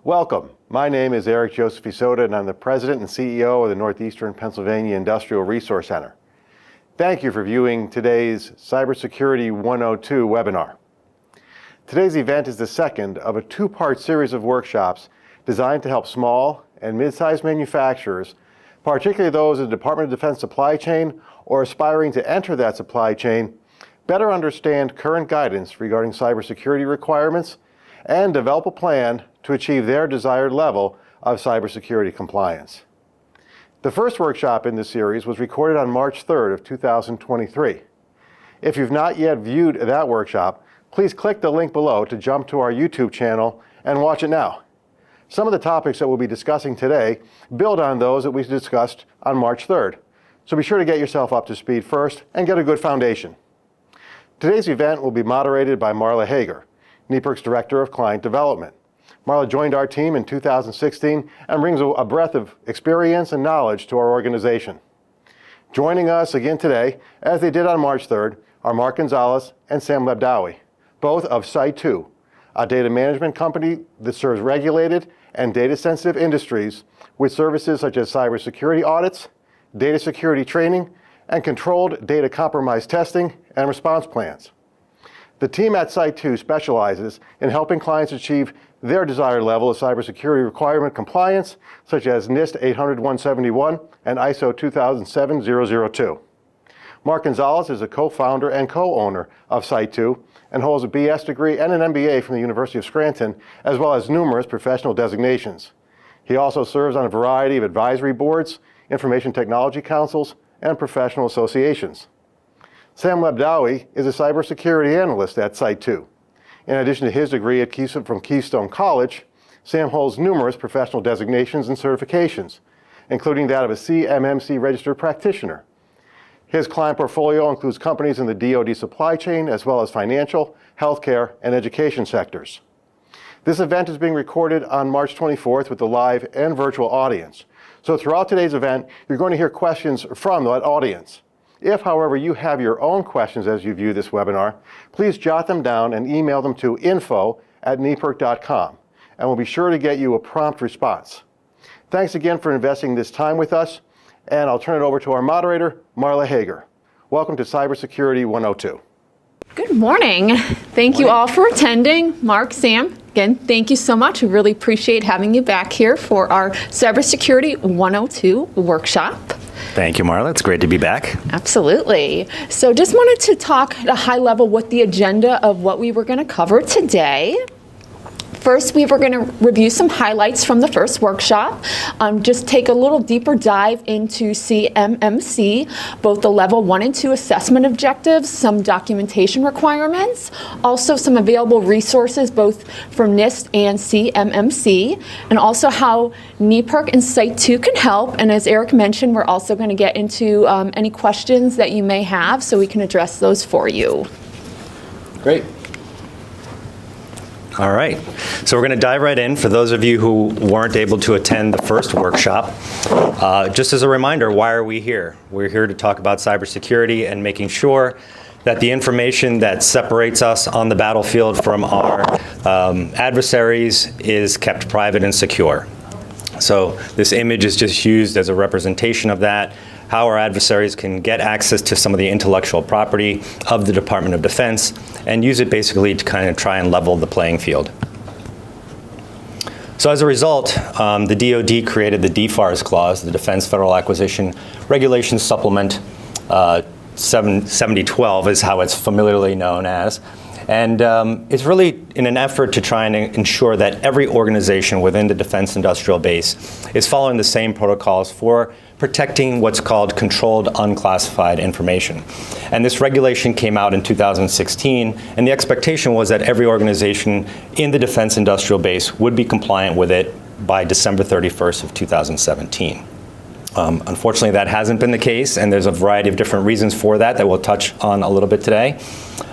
Welcome. My name is Eric Joseph Isoda, and I'm the President and CEO of the Northeastern Pennsylvania Industrial Resource Center. Thank you for viewing today's Cybersecurity 102 webinar. Today's event is the second of a two-part series of workshops designed to help small and mid-sized manufacturers, particularly those in the Department of Defense supply chain or aspiring to enter that supply chain, better understand current guidance regarding cybersecurity requirements and develop a plan to achieve their desired level of cybersecurity compliance. The first workshop in this series was recorded on March 3rd of 2023. If you've not yet viewed that workshop, please click the link below to jump to our YouTube channel and watch it now. Some of the topics that we'll be discussing today build on those that we discussed on March 3rd, so be sure to get yourself up to speed first and get a good foundation. Today's event will be moderated by Marla Hager, NEPIRC's Director of Client Development. Marla joined our team in 2016 and brings a breadth of experience and knowledge to our organization. Joining us again today, as they did on March 3rd, are Mark Gonzalez and Sam Lebdawi, both of Site2, a data management company that serves regulated and data-sensitive industries with services such as cybersecurity audits, data security training, and controlled data compromise testing and response plans. The team at Site2 specializes in helping clients achieve their desired level of cybersecurity requirement compliance, such as NIST 800-171 and ISO 2007-002. Mark Gonzalez is a co-founder and co-owner of Site2 and holds a BS degree and an MBA from the University of Scranton, as well as numerous professional designations. He also serves on a variety of advisory boards, information technology councils, and professional associations. Sam Lebdawi is a cybersecurity analyst at Site2. In addition to his degree from Keystone College, Sam holds numerous professional designations and certifications, including that of a CMMC registered practitioner. His client portfolio includes companies in the DoD supply chain, as well as financial, healthcare, and education sectors. This event is being recorded on March 24th with a live and virtual audience. So throughout today's event, you're going to hear questions from that audience. If, however, you have your own questions as you view this webinar, please jot them down and email them to info@nepirc.com, and we'll be sure to get you a prompt response. Thanks again for investing this time with us, and I'll turn it over to our moderator, Marla Hager. Welcome to Cybersecurity 102. Good morning. Thank you all for attending. Mark, Sam, again, thank you so much. We really appreciate having you back here for our Cybersecurity 102 workshop. Thank you, Marla. It's great to be back. Absolutely. So just wanted to talk at a high level what the agenda of what we were going to cover today. First, we were going to review some highlights from the first workshop, just take a little deeper dive into CMMC, both the level 1 and 2 assessment objectives, some documentation requirements, also some available resources both from NIST and CMMC, and also how NEPIRC and Site2 can help. And as Eric mentioned, we're also going to get into any questions that you may have so we can address those for you. Great. All right, so we're going to dive right in. For those of you who weren't able to attend the first workshop, just as a reminder, why are we here? We're here to talk about cybersecurity and making sure that the information that separates us on the battlefield from our adversaries is kept private and secure. So this image is just used as a representation of that, how our adversaries can get access to some of the intellectual property of the Department of Defense and use it basically to kind of try and level the playing field. So as a result, the DoD created the DFARS clause, the Defense Federal Acquisition Regulation Supplement 7012 is how it's familiarly known as. And it's really in an effort to try and ensure that every organization within the defense industrial base is following the same protocols for protecting what's called controlled unclassified information. And this regulation came out in 2016, and the expectation was that every organization in the defense industrial base would be compliant with it by December 31st of 2017. Unfortunately, that hasn't been the case, and there's a variety of different reasons for that we'll touch on a little bit today.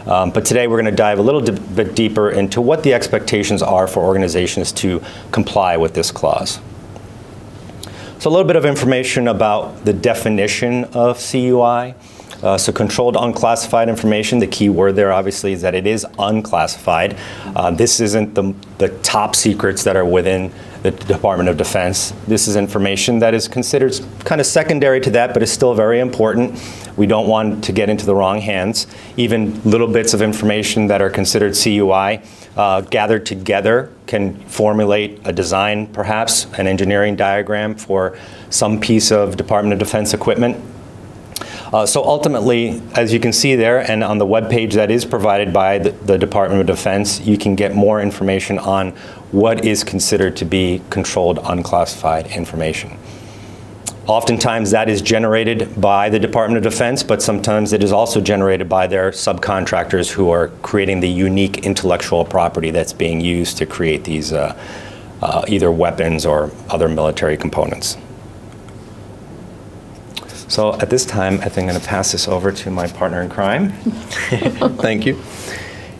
But today we're going to dive a little bit deeper into what the expectations are for organizations to comply with this clause. So a little bit of information about the definition of CUI. So controlled unclassified information, the key word there obviously is that it is unclassified. This isn't the top secrets that are within the Department of Defense. This is information that is considered kind of secondary to that, but is still very important. We don't want to get into the wrong hands. Even little bits of information that are considered CUI gathered together can formulate a design, perhaps an engineering diagram for some piece of Department of Defense equipment. So ultimately, as you can see there, and on the webpage that is provided by the Department of Defense, you can get more information on what is considered to be controlled unclassified information. Oftentimes that is generated by the Department of Defense, but sometimes it is also generated by their subcontractors who are creating the unique intellectual property that's being used to create these either weapons or other military components. So at this time, I think I'm going to pass this over to my partner in crime. Thank you.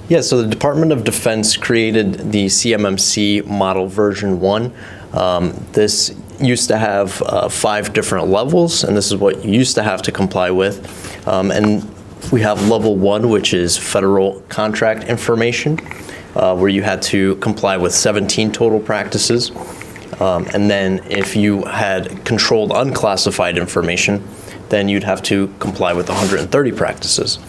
Yeah, so the Department of Defense created the CMMC model version 1. This used to have 5 different levels, and this is what you used to have to comply with. And we have level 1, which is federal contract information, where you had to comply with 17 total practices. And then if you had controlled unclassified information, then you'd have to comply with 130 practices.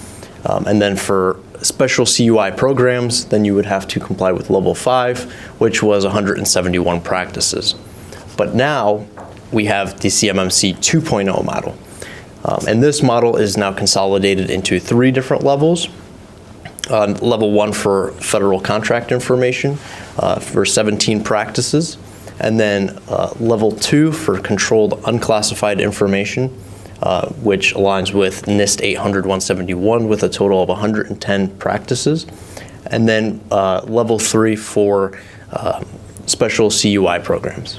And then for special CUI programs, then you would have to comply with level 5, which was 171 practices. But now we have the CMMC 2.0 model. And this model is now consolidated into 3 different levels. Level 1 for federal contract information for 17 practices. And then level 2 for controlled unclassified information, which aligns with NIST 800-171 with a total of 110 practices. And then level 3 for special CUI programs.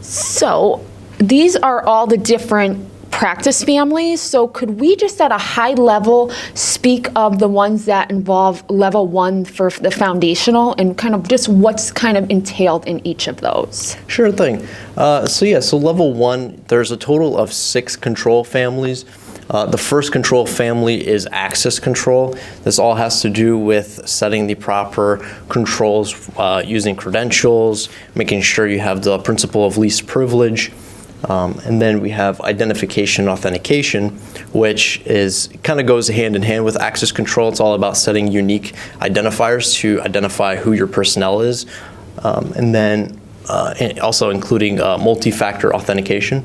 So these are all the different practice families. So could we just at a high level speak of the ones that involve level 1 for the foundational and kind of just what's kind of entailed in each of those? Sure thing. So level 1, there's a total of 6 control families. The first control family is access control. This all has to do with setting the proper controls using credentials, making sure you have the principle of least privilege. And then we have identification authentication, which kind of goes hand in hand with access control. It's all about setting unique identifiers to identify who your personnel is. And then also including multi-factor authentication.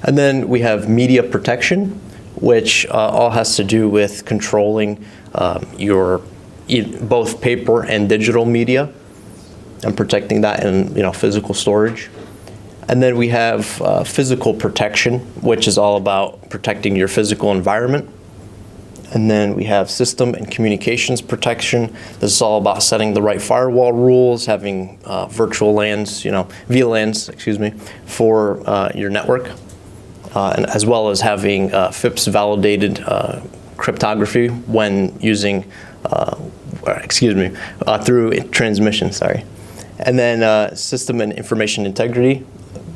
And then we have media protection, which all has to do with controlling your both paper and digital media and protecting that in physical storage. And then we have physical protection, which is all about protecting your physical environment. And then we have system and communications protection. This is all about setting the right firewall rules, having virtual LANs, VLANs, for your network, and as well as having FIPS validated cryptography when using, through transmission, And then system and information integrity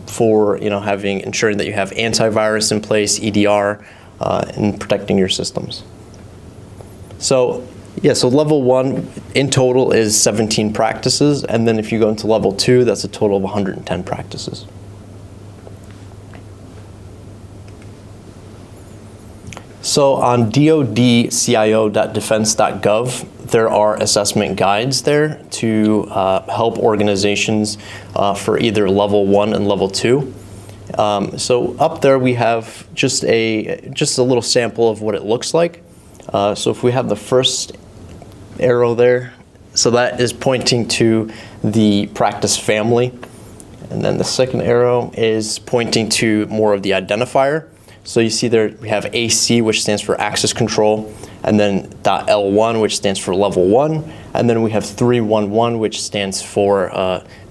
for ensuring that you have antivirus in place, EDR, and protecting your systems. So level 1 in total is 17 practices, and then if you go into level 2, that's a total of 110 practices. So on dodcio.defense.gov, there are assessment guides there to help organizations for either level 1 and level 2. So up there we have just a little sample of what it looks like. So if we have the first arrow there, so that is pointing to the practice family. And then the second arrow is pointing to more of the identifier. So you see there we have AC, which stands for access control, and then .L1, which stands for level 1, and then we have 311, which stands for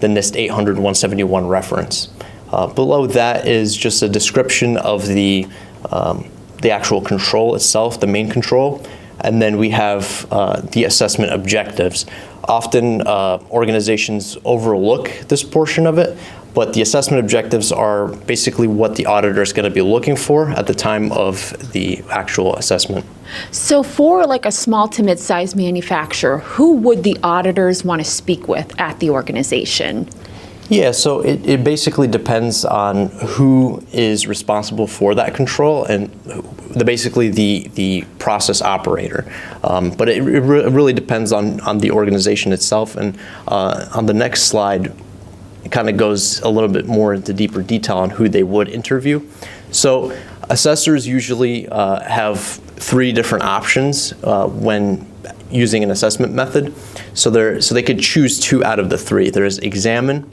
the NIST 800-171 reference. Below that is just a description of the actual control itself, the main control, and then we have the assessment objectives. Often organizations overlook this portion of it, but the assessment objectives are basically what the auditor is going to be looking for at the time of the actual assessment. So for like a small to mid-sized manufacturer, who would the auditors want to speak with at the organization? Yeah, so it basically depends on who is responsible for that control and basically the process operator. But it really depends on the organization itself. And on the next slide, it kind of goes a little bit more into deeper detail on who they would interview. So assessors usually have 3 different options when using an assessment method. So they could choose 2 out of the 3. There's examine,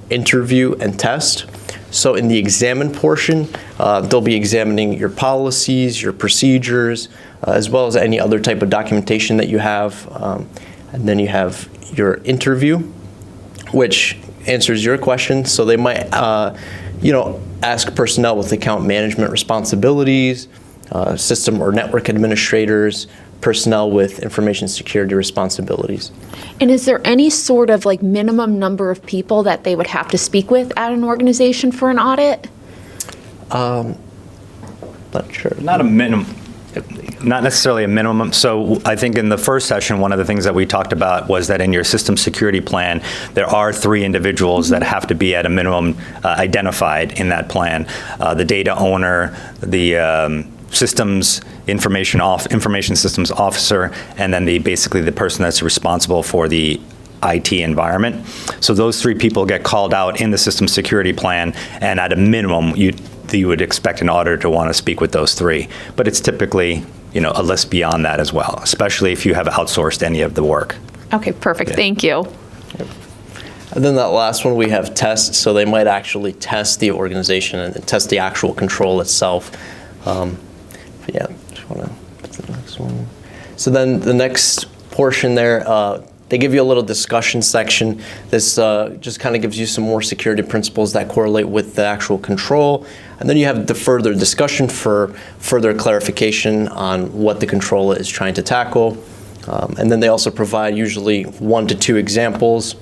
interview, and test. So in the examine portion, they'll be examining your policies, your procedures, as well as any other type of documentation that you have. And then you have your interview, which answers your question. So they might, ask personnel with account management responsibilities, system or network administrators, personnel with information security responsibilities. And is there any sort of like minimum number of people that they would have to speak with at an organization for an audit? Not sure. Not necessarily a minimum. So I think in the first session, one of the things that we talked about was that in your system security plan, there are 3 individuals that have to be at a minimum identified in that plan. The data owner, the systems information systems officer, and then basically the person that's responsible for the IT environment. So those 3 people get called out in the system security plan, and at a minimum, you would expect an auditor to want to speak with those 3. But it's typically, a list beyond that as well, especially if you have outsourced any of the work. Okay, perfect. Thank you. And then that last one, we have test. So they might actually test the organization and test the actual control itself. Just want to put the next one. So then the next portion there, they give you a little discussion section. This just kind of gives you some more security principles that correlate with the actual control. And then you have the further discussion for further clarification on what the control is trying to tackle. And then they also provide usually 1 to 2 examples.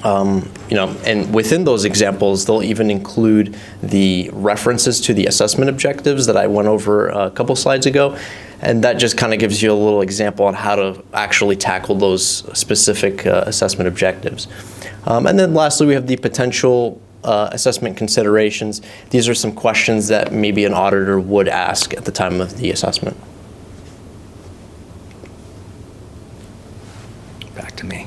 And within those examples, they'll even include the references to the assessment objectives that I went over a couple slides ago. And that just kind of gives you a little example on how to actually tackle those specific assessment objectives. And then lastly, we have the potential assessment considerations. These are some questions that maybe an auditor would ask at the time of the assessment. Back to me.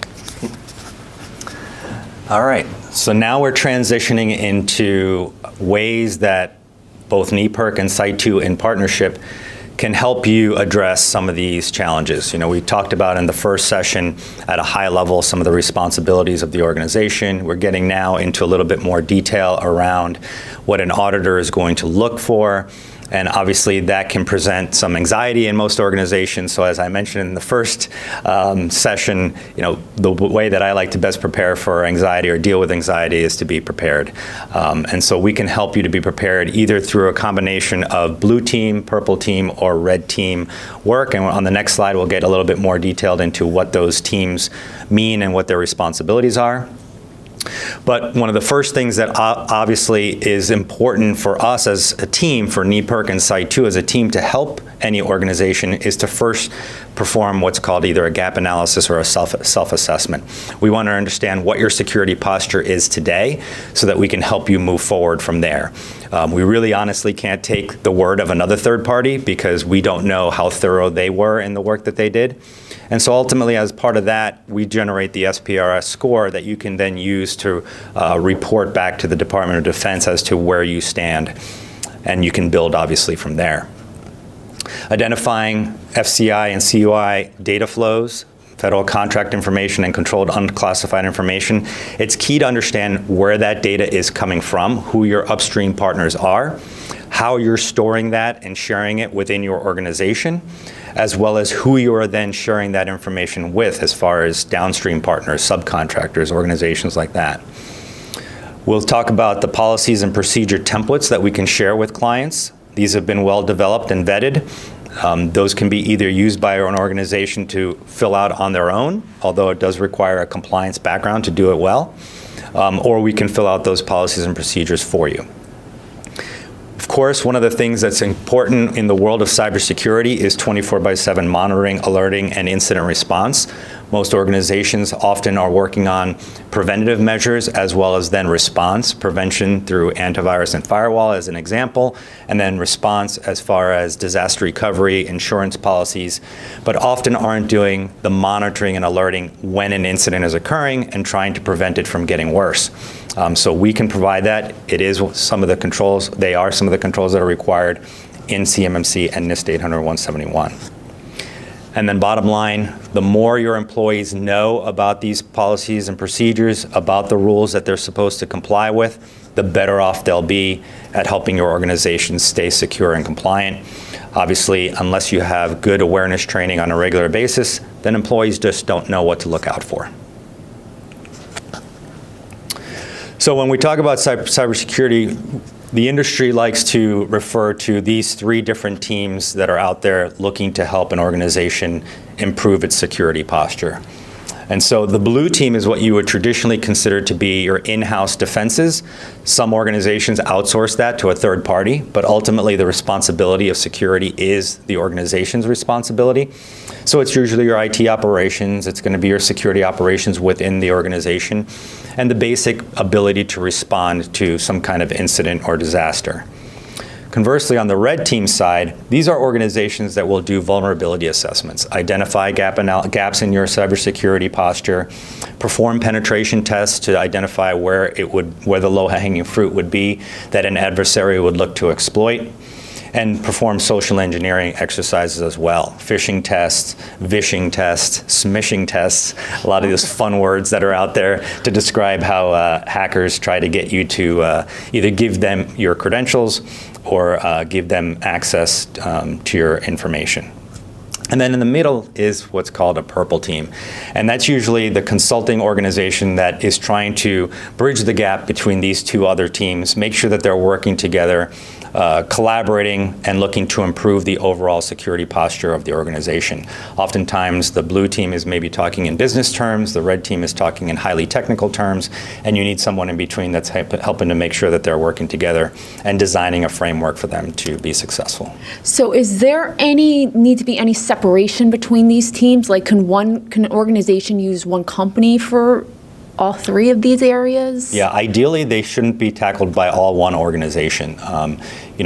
All right, so now we're transitioning into ways that both NEPIRC and Site2 in partnership can help you address some of these challenges. We talked about in the first session at a high level some of the responsibilities of the organization. We're getting now into a little bit more detail around what an auditor is going to look for. And obviously that can present some anxiety in most organizations. So as I mentioned in the first session, the way that I like to best prepare for anxiety or deal with anxiety is to be prepared. And so we can help you to be prepared either through a combination of blue team, purple team, or red team work. And on the next slide, we'll get a little bit more detailed into what those teams mean and what their responsibilities are. But one of the first things that obviously is important for us as a team, for NEPIRC and Site2 as a team to help any organization, is to first perform what's called either a gap analysis or a self-assessment. We want to understand what your security posture is today so that we can help you move forward from there. We really honestly can't take the word of another third party because we don't know how thorough they were in the work that they did. And so ultimately, as part of that, we generate the SPRS score that you can then use to report back to the Department of Defense as to where you stand. And you can build, obviously, from there. Identifying FCI and CUI data flows, federal contract information, and controlled unclassified information. It's key to understand where that data is coming from, who your upstream partners are, how you're storing that and sharing it within your organization, as well as who you are then sharing that information with as far as downstream partners, subcontractors, organizations like that. We'll talk about the policies and procedure templates that we can share with clients. These have been well developed and vetted. Those can be either used by an organization to fill out on their own, although it does require a compliance background to do it well. or we can fill out those policies and procedures for you. Of course, one of the things that's important in the world of cybersecurity is 24/7 monitoring, alerting, and incident response. Most organizations often are working on preventative measures as well as then response, prevention through antivirus and firewall as an example, and then response as far as disaster recovery, insurance policies, but often aren't doing the monitoring and alerting when an incident is occurring and trying to prevent it from getting worse. So we can provide that. It is some of the controls, they are some of the controls that are required in CMMC and NIST 800-171. And then bottom line, the more your employees know about these policies and procedures, about the rules that they're supposed to comply with, the better off they'll be at helping your organization stay secure and compliant. Obviously, unless you have good awareness training on a regular basis, then employees just don't know what to look out for. So when we talk about cybersecurity, the industry likes to refer to these three different teams that are out there looking to help an organization improve its security posture. And so the blue team is what you would traditionally consider to be your in-house defenses. Some organizations outsource that to a third party, but ultimately the responsibility of security is the organization's responsibility. So it's usually your IT operations, it's going to be your security operations within the organization, and the basic ability to respond to some kind of incident or disaster. Conversely, on the red team side, these are organizations that will do vulnerability assessments, identify gaps in your cybersecurity posture, perform penetration tests to identify where the low-hanging fruit would be that an adversary would look to exploit, and perform social engineering exercises as well. Phishing tests, vishing tests, smishing tests, a lot of those fun words that are out there to describe how hackers try to get you to either give them your credentials or give them access to your information. And then in the middle is what's called a purple team. And that's usually the consulting organization that is trying to bridge the gap between these two other teams, make sure that they're working together, collaborating and looking to improve the overall security posture of the organization. Oftentimes, the blue team is maybe talking in business terms, the red team is talking in highly technical terms, and you need someone in between that's helping to make sure that they're working together and designing a framework for them to be successful. So is there need to be any separation between these teams? Like, can an organization use one company for all three of these areas? Yeah, ideally they shouldn't be tackled by all one organization.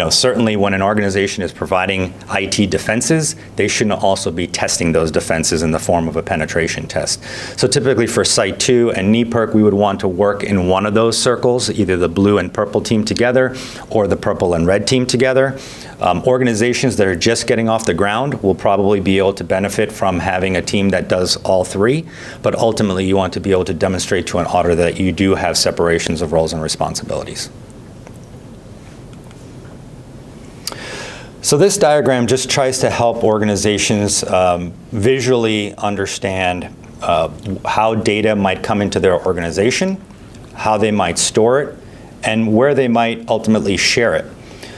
Certainly when an organization is providing IT defenses, they shouldn't also be testing those defenses in the form of a penetration test. So typically for Site2 and NEPIRC, we would want to work in one of those circles, either the blue and purple team together or the purple and red team together. Organizations that are just getting off the ground will probably be able to benefit from having a team that does all three, but ultimately you want to be able to demonstrate to an auditor that you do have separations of roles and responsibilities. So this diagram just tries to help organizations visually understand how data might come into their organization, how they might store it, and where they might ultimately share it.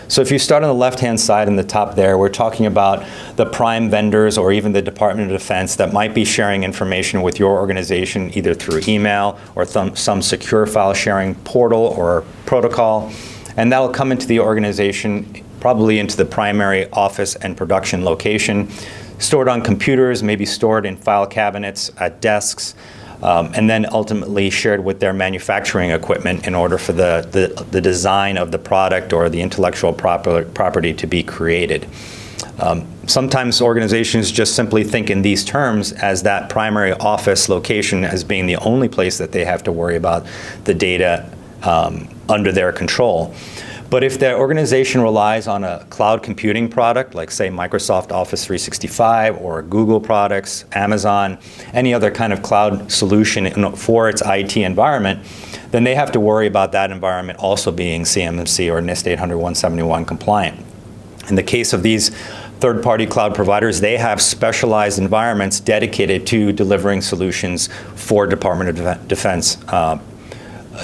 So if you start on the left-hand side in the top there, we're talking about the prime vendors or even the Department of Defense that might be sharing information with your organization either through email or some secure file sharing portal or protocol. And that'll come into the organization, probably into the primary office and production location, stored on computers, maybe stored in file cabinets at desks, and then ultimately shared with their manufacturing equipment in order for the design of the product or the intellectual property to be created. Sometimes organizations just simply think in these terms as that primary office location as being the only place that they have to worry about the data under their control. But if the organization relies on a cloud computing product, like say Microsoft Office 365 or Google products, Amazon, any other kind of cloud solution for its IT environment, then they have to worry about that environment also being CMMC or NIST 800-171 compliant. In the case of these third-party cloud providers, they have specialized environments dedicated to delivering solutions for Department of Defense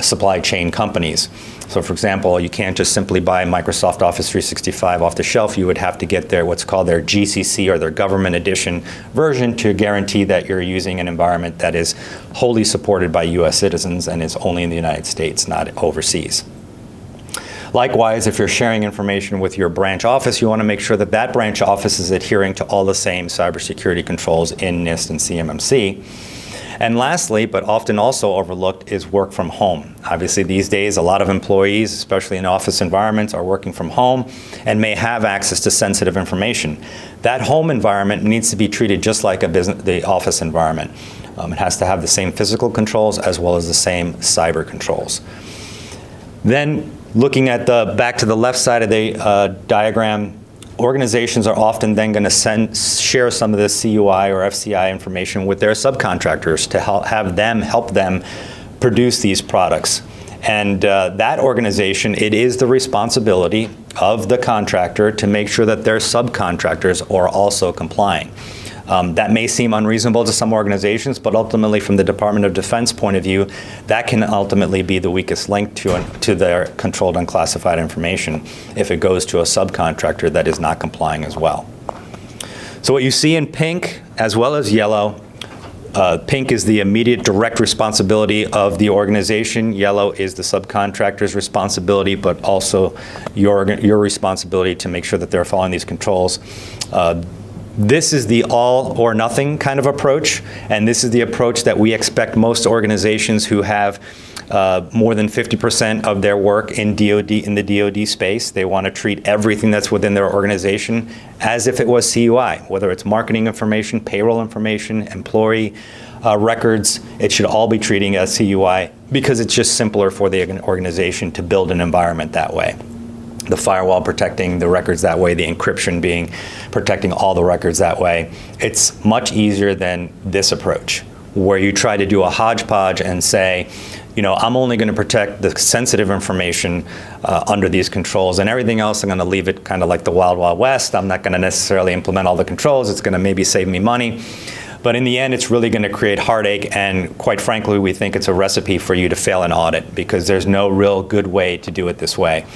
supply chain companies. So for example, you can't just simply buy Microsoft Office 365 off the shelf. You would have to get what's called their GCC or their government edition version to guarantee that you're using an environment that is wholly supported by US citizens and is only in the United States, not overseas. Likewise, if you're sharing information with your branch office, you want to make sure that that branch office is adhering to all the same cybersecurity controls in NIST and CMMC. And lastly, but often also overlooked, is work from home. Obviously, these days, a lot of employees, especially in office environments, are working from home and may have access to sensitive information. That home environment needs to be treated just like the office environment. It has to have the same physical controls as well as the same cyber controls. Then, looking at back to the left side of the diagram, organizations are often then going to share some of the CUI or FCI information with their subcontractors to help them produce these products. And that organization, it is the responsibility of the contractor to make sure that their subcontractors are also complying. That may seem unreasonable to some organizations, but ultimately from the Department of Defense point of view, that can ultimately be the weakest link to their controlled unclassified information if it goes to a subcontractor that is not complying as well. So what you see in pink as well as yellow, pink is the immediate direct responsibility of the organization. Yellow is the subcontractor's responsibility, but also your responsibility to make sure that they're following these controls. This is the all or nothing kind of approach, and this is the approach that we expect most organizations who have more than 50% of their work in the DoD space. They want to treat everything that's within their organization as if it was CUI, whether it's marketing information, payroll information, employee records. It should all be treating as CUI because it's just simpler for the organization to build an environment that way. The firewall protecting the records that way, the encryption protecting all the records that way. It's much easier than this approach, where you try to do a hodgepodge and say, I'm only going to protect the sensitive information under these controls, and everything else I'm going to leave it kind of like the Wild Wild West. I'm not going to necessarily implement all the controls. It's going to maybe save me money. But in the end, it's really going to create heartache, and quite frankly, we think it's a recipe for you to fail an audit because there's no real good way to do it this way.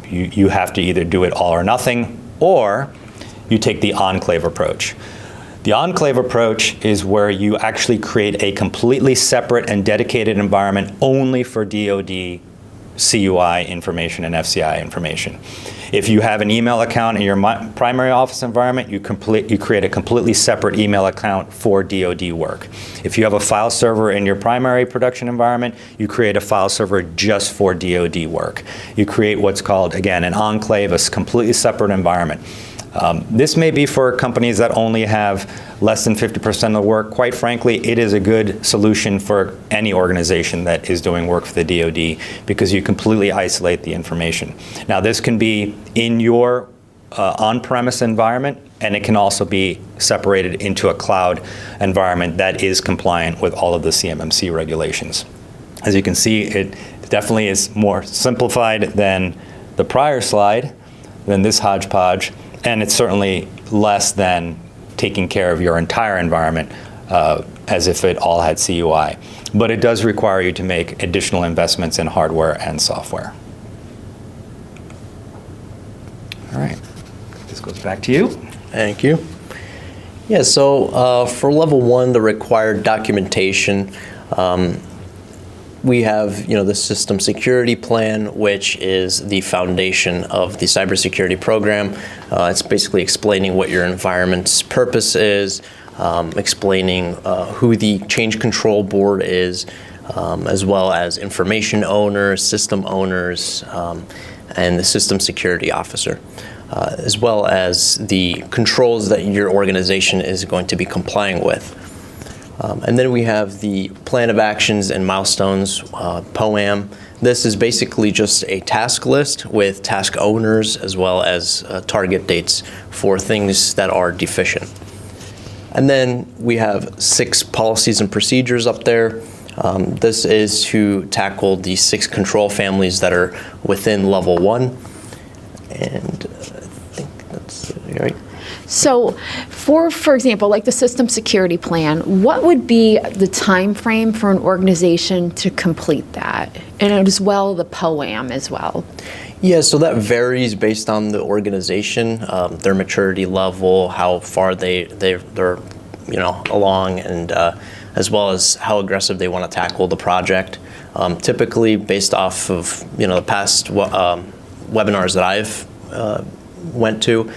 You have to either do it all or nothing, or you take the enclave approach. The enclave approach is where you actually create a completely separate and dedicated environment only for DoD CUI information and FCI information. If you have an email account in your primary office environment, you create a completely separate email account for DoD work. If you have a file server in your primary production environment, you create a file server just for DoD work. You create what's called, again, an enclave, a completely separate environment. This may be for companies that only have less than 50% of the work. Quite frankly, it is a good solution for any organization that is doing work for the DoD because you completely isolate the information. Now, this can be in your on-premise environment, and it can also be separated into a cloud environment that is compliant with all of the CMMC regulations. As you can see, it definitely is more simplified than the prior slide, than this hodgepodge. And it's certainly less than taking care of your entire environment as if it all had CUI. But it does require you to make additional investments in hardware and software. All right, this goes back to you. Thank you. Yeah, so for level 1, the required documentation, we have, the system security plan, which is the foundation of the cybersecurity program. It's basically explaining what your environment's purpose is, explaining who the change control board is, as well as information owners, system owners, and the system security officer, as well as the controls that your organization is going to be complying with. And then we have the plan of actions and milestones, POAM. This is basically just a task list with task owners as well as target dates for things that are deficient. And then we have 6 policies and procedures up there. This is to tackle the 6 control families that are within level 1. And I think that's right. So for example, like the system security plan, what would be the time frame for an organization to complete that? And as well, the POAM as well. Yeah, so that varies based on the organization, their maturity level, how far they're along, and as well as how aggressive they want to tackle the project. Typically, based off of the past webinars that I've went to,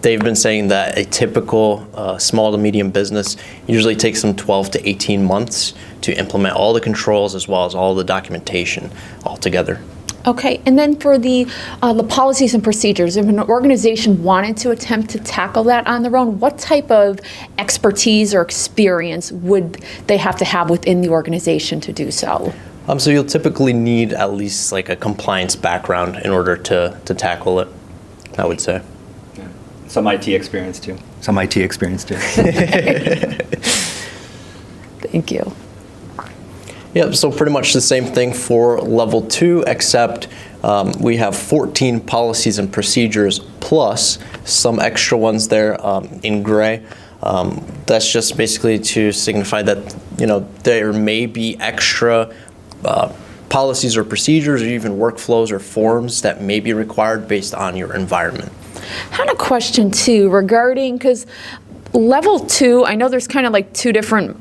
they've been saying that a typical small to medium business usually takes them 12 to 18 months to implement all the controls as well as all the documentation altogether. Okay, and then for the policies and procedures, if an organization wanted to attempt to tackle that on their own, what type of expertise or experience would they have to have within the organization to do so? So you'll typically need at least like a compliance background in order to tackle it, I would say. Yeah. Some IT experience too. Thank you. Yep, so pretty much the same thing for level 2, except we have 14 policies and procedures plus some extra ones there in gray. That's just basically to signify that there may be extra policies or procedures or even workflows or forms that may be required based on your environment. I had a question too regarding, because level 2, I know there's kind of like two different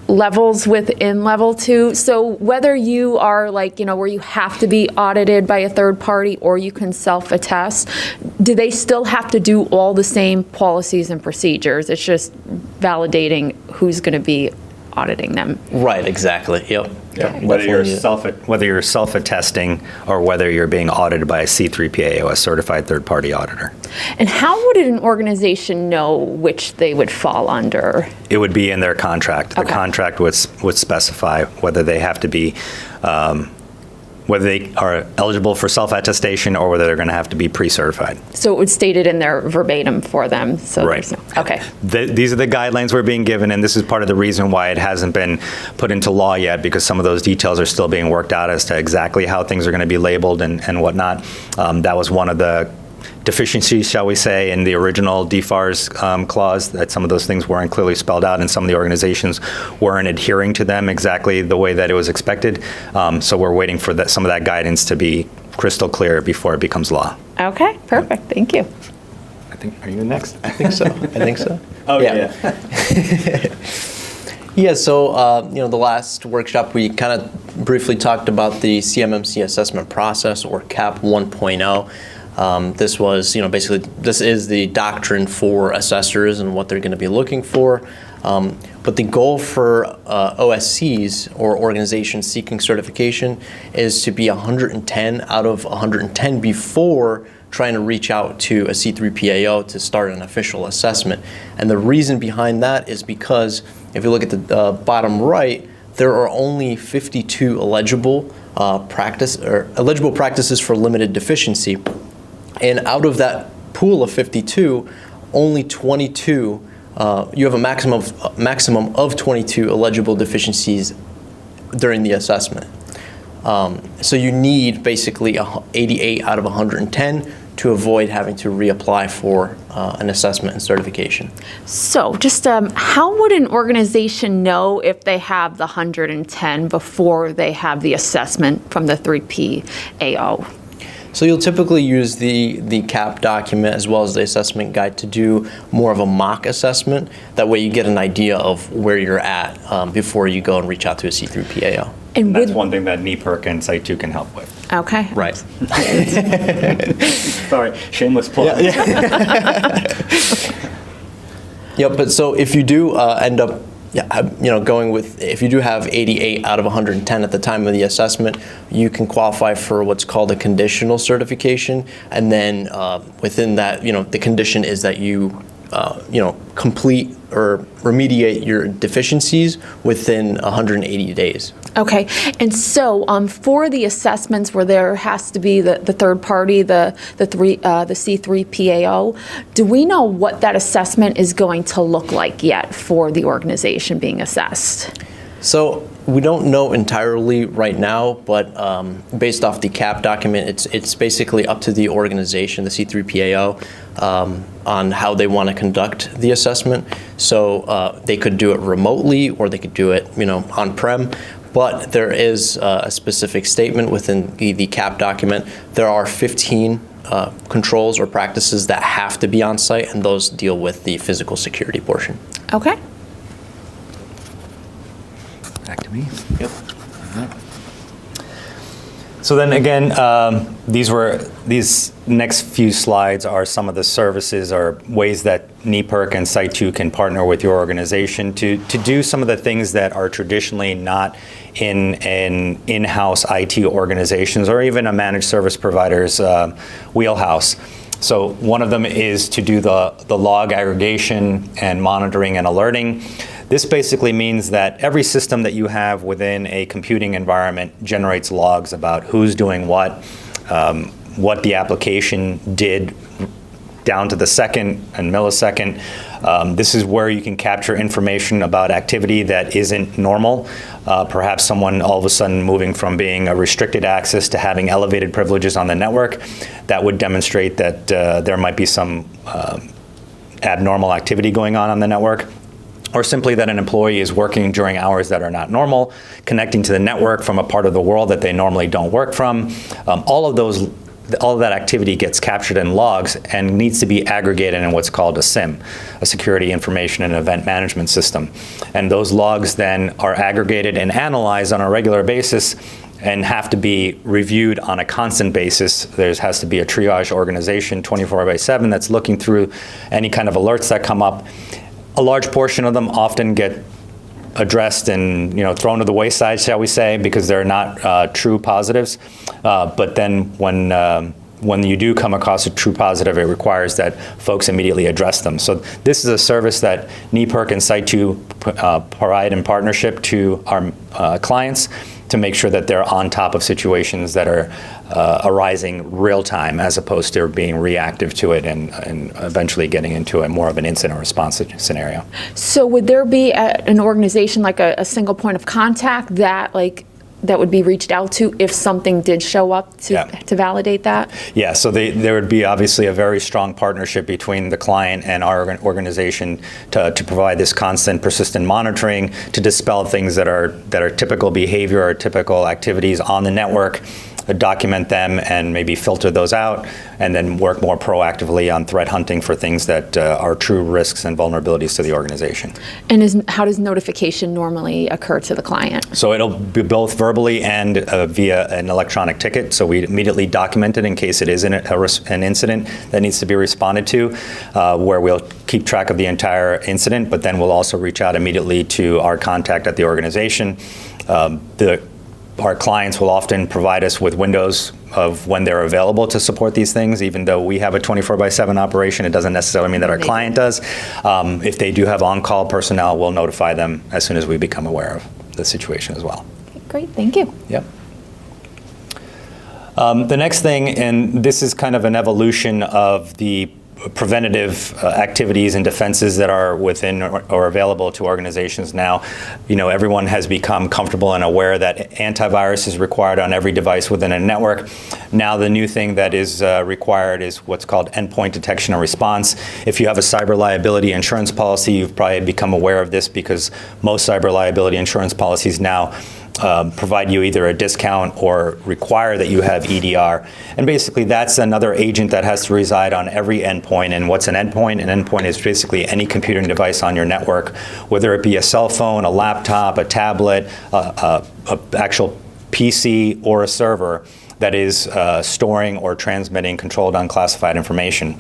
levels within level 2. So whether you are where you have to be audited by a third party or you can self-attest, do they still have to do all the same policies and procedures? It's just validating who's going to be auditing them. Right, exactly. Yep. Yeah. Whether you're self-attesting or whether you're being audited by a C3PAO, a certified third-party auditor. And how would an organization know which they would fall under? It would be in their contract. Okay. The contract would specify whether they have to be, whether they are eligible for self-attestation or whether they're going to have to be pre-certified. So it would state it in there verbatim for them. So right. Okay. These are the guidelines we're being given, and this is part of the reason why it hasn't been put into law yet, because some of those details are still being worked out as to exactly how things are going to be labeled and whatnot. That was one of the deficiencies, shall we say, in the original DFARS clause, that some of those things weren't clearly spelled out and some of the organizations weren't adhering to them exactly the way that it was expected. So we're waiting for some of that guidance to be crystal clear before it becomes law. Okay, perfect. Thank you. I think, are you next? I think so. Oh, yeah. Yeah, so the last workshop we kind of briefly talked about the CMMC assessment process, or CAP 1.0. This was, basically, this is the doctrine for assessors and what they're going to be looking for. But the goal for OSCs, or organizations seeking certification, is to be 110 out of 110 before trying to reach out to a C3PAO to start an official assessment. And the reason behind that is because if you look at the bottom right, there are only 52 eligible practices for limited deficiency. And out of that pool of 52, only 22, you have a maximum of 22 eligible deficiencies during the assessment. So you need basically 88 out of 110 to avoid having to reapply for an assessment and certification. So just how would an organization know if they have the 110 before they have the assessment from the 3PAO? So you'll typically use the CAP document as well as the assessment guide to do more of a mock assessment. That way you get an idea of where you're at before you go and reach out to a C3PAO. And that's one thing that NEPIRC and Site2 can help with. Okay. Right. Sorry, shameless plug. Yep, but so if you do end up going with, if you do have 88 out of 110 at the time of the assessment, you can qualify for what's called a conditional certification. And then within that, the condition is that you, complete or remediate your deficiencies within 180 days. Okay, and so for the assessments where there has to be the third party, the C3PAO, do we know what that assessment is going to look like yet for the organization being assessed? So we don't know entirely right now, but based off the CAP document, it's basically up to the organization, the C3PAO, on how they want to conduct the assessment. So they could do it remotely, or they could do it, on-prem. But there is a specific statement within the CAP document. There are 15 controls or practices that have to be on site, and those deal with the physical security portion. Okay. Back to me. Yep. So then again, these next few slides are some of the services or ways that NEPIRC and Site2 can partner with your organization to do some of the things that are traditionally not in an in-house IT organizations or even a managed service provider's wheelhouse. So one of them is to do the log aggregation and monitoring and alerting. This basically means that every system that you have within a computing environment generates logs about who's doing what the application did down to the second and millisecond. This is where you can capture information about activity that isn't normal. Perhaps someone all of a sudden moving from being a restricted access to having elevated privileges on the network. That would demonstrate that there might be some abnormal activity going on the network. Or simply that an employee is working during hours that are not normal, connecting to the network from a part of the world that they normally don't work from. All of that activity gets captured in logs and needs to be aggregated in what's called a SIM, a Security Information and Event Management System. And those logs then are aggregated and analyzed on a regular basis and have to be reviewed on a constant basis. There has to be a triage organization 24/7 that's looking through any kind of alerts that come up. A large portion of them often get addressed and thrown to the wayside, shall we say, because they're not true positives. But then when you do come across a true positive, it requires that folks immediately address them. So this is a service that NEPIRC and Site2 provide in partnership to our clients to make sure that they're on top of situations that are arising real time, as opposed to being reactive to it and eventually getting into a more of an incident response scenario. So would there be an organization like a single point of contact that would be reached out to if something did show up to validate that? Yeah, so there would be obviously a very strong partnership between the client and our organization to provide this constant, persistent monitoring, to dispel things that are typical behavior or typical activities on the network, document them and maybe filter those out, and then work more proactively on threat hunting for things that are true risks and vulnerabilities to the organization. And how does notification normally occur to the client? So it'll be both verbally and via an electronic ticket. So we immediately document it in case it is an incident that needs to be responded to, where we'll keep track of the entire incident, but then we'll also reach out immediately to our contact at the organization. Our clients will often provide us with windows of when they're available to support these things. Even though we have a 24/7 operation, it doesn't necessarily mean that our client does. If they do have on-call personnel, we'll notify them as soon as we become aware of the situation as well. Okay, great, thank you. Yep. The next thing, and this is kind of an evolution of the preventative activities and defenses that are within or available to organizations now. Everyone has become comfortable and aware that antivirus is required on every device within a network. Now the new thing that is required is what's called endpoint detection and response. If you have a cyber liability insurance policy, you've probably become aware of this because most cyber liability insurance policies now provide you either a discount or require that you have EDR. And basically that's another agent that has to reside on every endpoint. And what's an endpoint? An endpoint is basically any computing device on your network, whether it be a cell phone, a laptop, a tablet, a actual PC, or a server that is storing or transmitting controlled unclassified information.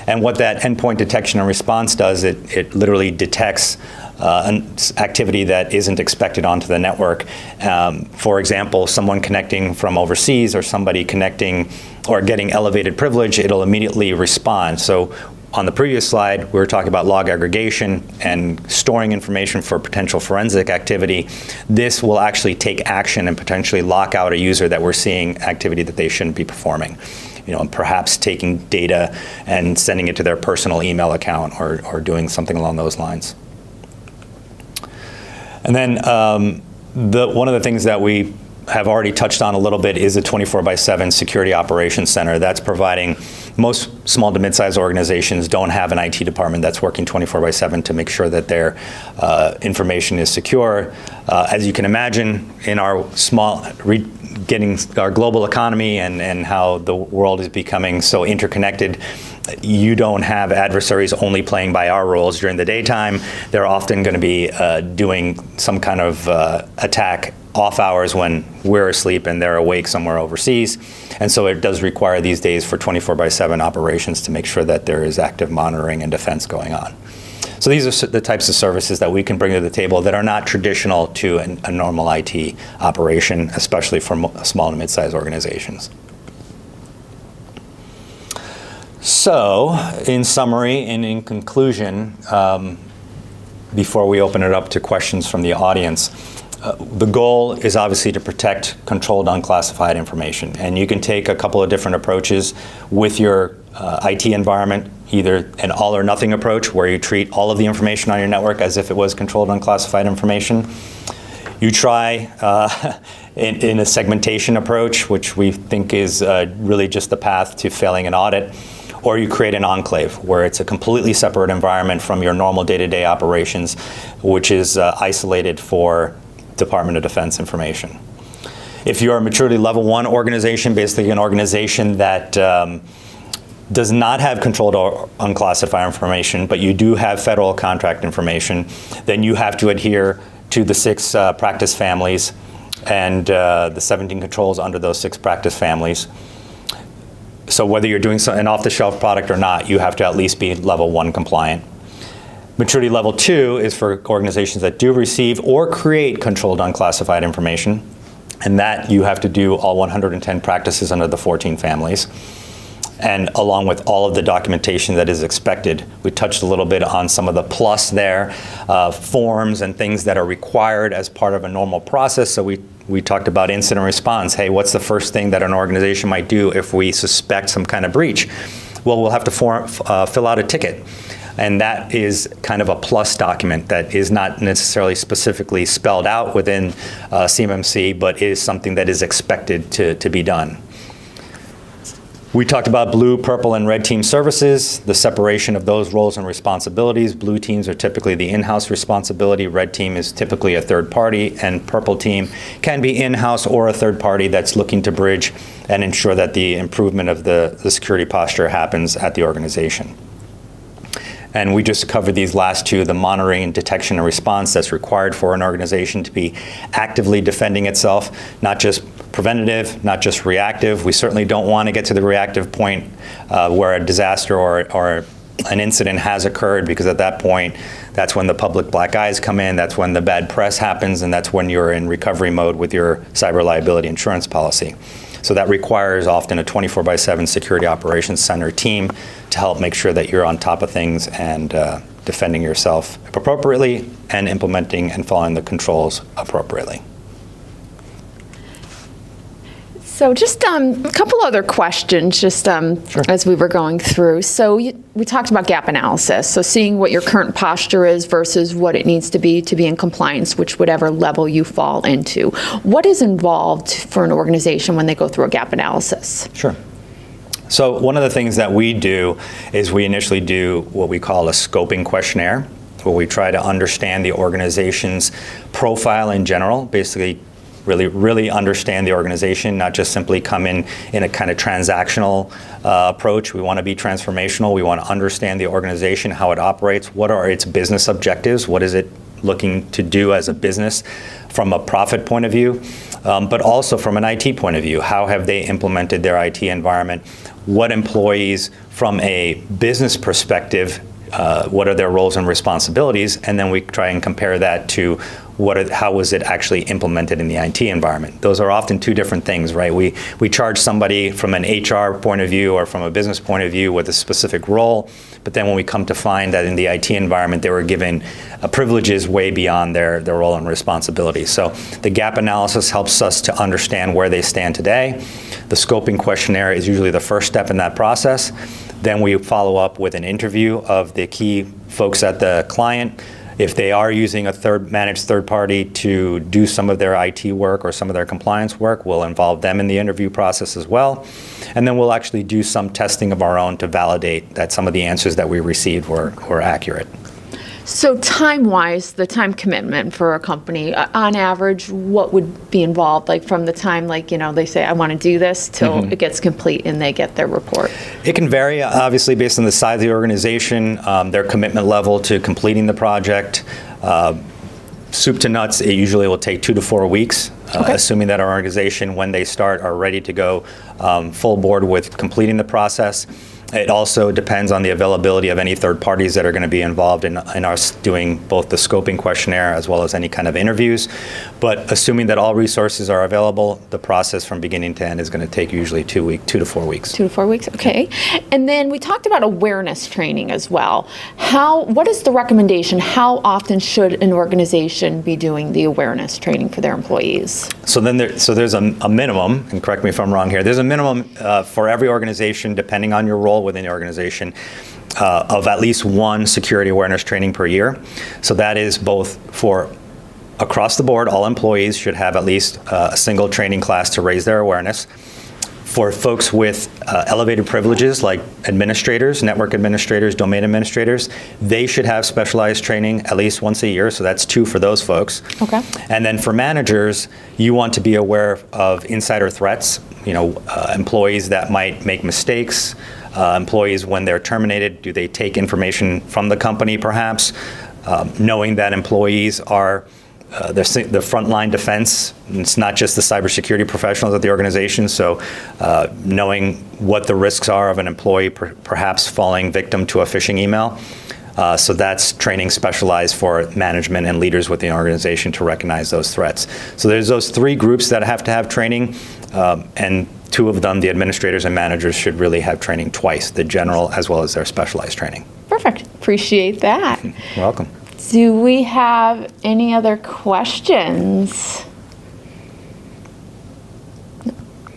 And what that endpoint detection and response does, it literally detects an activity that isn't expected onto the network. For example, someone connecting from overseas or somebody connecting or getting elevated privilege, it'll immediately respond. So on the previous slide, we were talking about log aggregation and storing information for potential forensic activity. This will actually take action and potentially lock out a user that we're seeing activity that they shouldn't be performing. And perhaps taking data and sending it to their personal email account or doing something along those lines. And then One of the things that we have already touched on a little bit is the 24/7 Security Operations Center. That's providing, most small to mid-sized organizations don't have an IT department that's working 24/7 to make sure that their information is secure. As you can imagine, in our getting our global economy and how the world is becoming so interconnected, you don't have adversaries only playing by our rules during the daytime. They're often going to be doing some kind of attack off hours when we're asleep and they're awake somewhere overseas. And so it does require these days for 24/7 operations to make sure that there is active monitoring and defense going on. So these are the types of services that we can bring to the table that are not traditional to a normal IT operation, especially for small and mid-sized organizations. So, in summary and in conclusion, before we open it up to questions from the audience, the goal is obviously to protect controlled unclassified information. And you can take a couple of different approaches with your IT environment, either an all or nothing approach where you treat all of the information on your network as if it was controlled unclassified information. You try in a segmentation approach, which we think is really just the path to failing an audit. Or you create an enclave where it's a completely separate environment from your normal day-to-day operations, which is isolated for Department of Defense information. If you're a maturity level 1 organization, basically an organization that does not have controlled or unclassified information, but you do have federal contract information, then you have to adhere to the 6 practice families and the 17 controls under those 6 practice families. So whether you're doing an off-the-shelf product or not, you have to at least be level 1 compliant. Maturity level 2 is for organizations that do receive or create controlled unclassified information, and that you have to do all 110 practices under the 14 families, and along with all of the documentation that is expected. We touched a little bit on some of the plus there, forms and things that are required as part of a normal process. So we talked about incident response. Hey, what's the first thing that an organization might do if we suspect some kind of breach? Well, we'll have to fill out a ticket. And that is kind of a plus document that is not necessarily specifically spelled out within CMMC, but is something that is expected to be done. We talked about blue, purple, and red team services, the separation of those roles and responsibilities. Blue teams are typically the in-house responsibility. Red team is typically a third party, and purple team can be in-house or a third party that's looking to bridge and ensure that the improvement of the security posture happens at the organization. And we just covered these last 2, the monitoring, detection, and response that's required for an organization to be actively defending itself, not just preventative, not just reactive. We certainly don't want to get to the reactive point where a disaster or an incident has occurred, because at that point, that's when the public black eyes come in, that's when the bad press happens, and that's when you're in recovery mode with your cyber liability insurance policy. So that requires often a 24/7 Security Operations Center team to help make sure that you're on top of things and defending yourself appropriately and implementing and following the controls appropriately. So just a couple other questions, just Sure. as we were going through. So we talked about gap analysis, so seeing what your current posture is versus what it needs to be in compliance, whatever level you fall into. What is involved for an organization when they go through a gap analysis? Sure. So one of the things that we do is we initially do what we call a scoping questionnaire, where we try to understand the organization's profile in general, basically really understand the organization, not just simply come in a kind of transactional approach. We want to be transformational. We want to understand the organization, how it operates, what are its business objectives, what is it looking to do as a business from a profit point of view, but also from an IT point of view. How have they implemented their IT environment? What employees from a business perspective, what are their roles and responsibilities? And then we try and compare that to how was it actually implemented in the IT environment. Those are often 2 different things, right? We charge somebody from an HR point of view or from a business point of view with a specific role, but then when we come to find that in the IT environment they were given privileges way beyond their role and responsibility. So the gap analysis helps us to understand where they stand today. The scoping questionnaire is usually the first step in that process. Then we follow up with an interview of the key folks at the client, If they are using a managed third party to do some of their IT work or some of their compliance work, we'll involve them in the interview process as well. And then we'll actually do some testing of our own to validate that some of the answers that we received were accurate. So time-wise, the time commitment for a company, on average, what would be involved? Like from the time, like, you know, they say, I want to do this, till it gets complete and they get their report? It can vary, obviously, based on the size of the organization, their commitment level to completing the project. Soup to nuts, it usually will take 2 to 4 weeks, assuming that our organization, when they start, are ready to go full board with completing the process. It also depends on the availability of any third parties that are going to be involved in us doing both the scoping questionnaire as well as any kind of interviews. But assuming that all resources are available, the process from beginning to end is going to take usually 2 to 4 weeks. 2 to 4 weeks, okay. And then we talked about awareness training as well. What is the recommendation? How often should an organization be doing the awareness training for their employees? So there's a minimum, and correct me if I'm wrong here, there's a minimum for every organization, depending on your role within the organization, of at least one security awareness training per year. So that is both for across the board, all employees should have at least a single training class to raise their awareness. For folks with elevated privileges like administrators, network administrators, domain administrators, they should have specialized training at least once a year, so that's 2 for those folks. Okay. And then for managers, you want to be aware of insider threats, employees that might make mistakes, employees when they're terminated, do they take information from the company perhaps, knowing that employees are the frontline defense. It's not just the cybersecurity professionals at the organization, so knowing what the risks are of an employee perhaps falling victim to a phishing email. So that's training specialized for management and leaders within the organization to recognize those threats. So there's those 3 groups that have to have training, and 2 of them, the administrators and managers, should really have training twice, the general as well as their specialized training. Perfect. Appreciate that. You're welcome. Do we have any other questions?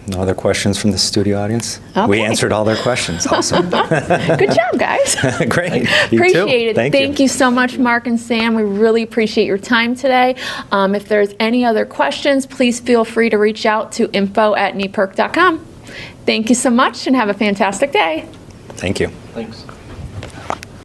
No other questions from the studio audience? Okay. We answered all their questions. Awesome. Good job, guys. Great. You Appreciate too. it. Thank you so much, Mark and Sam. We really appreciate your time today. If there's any other questions, please feel free to reach out to info@nepirc.com. Thank you so much and have a fantastic day. Thank you. Thanks.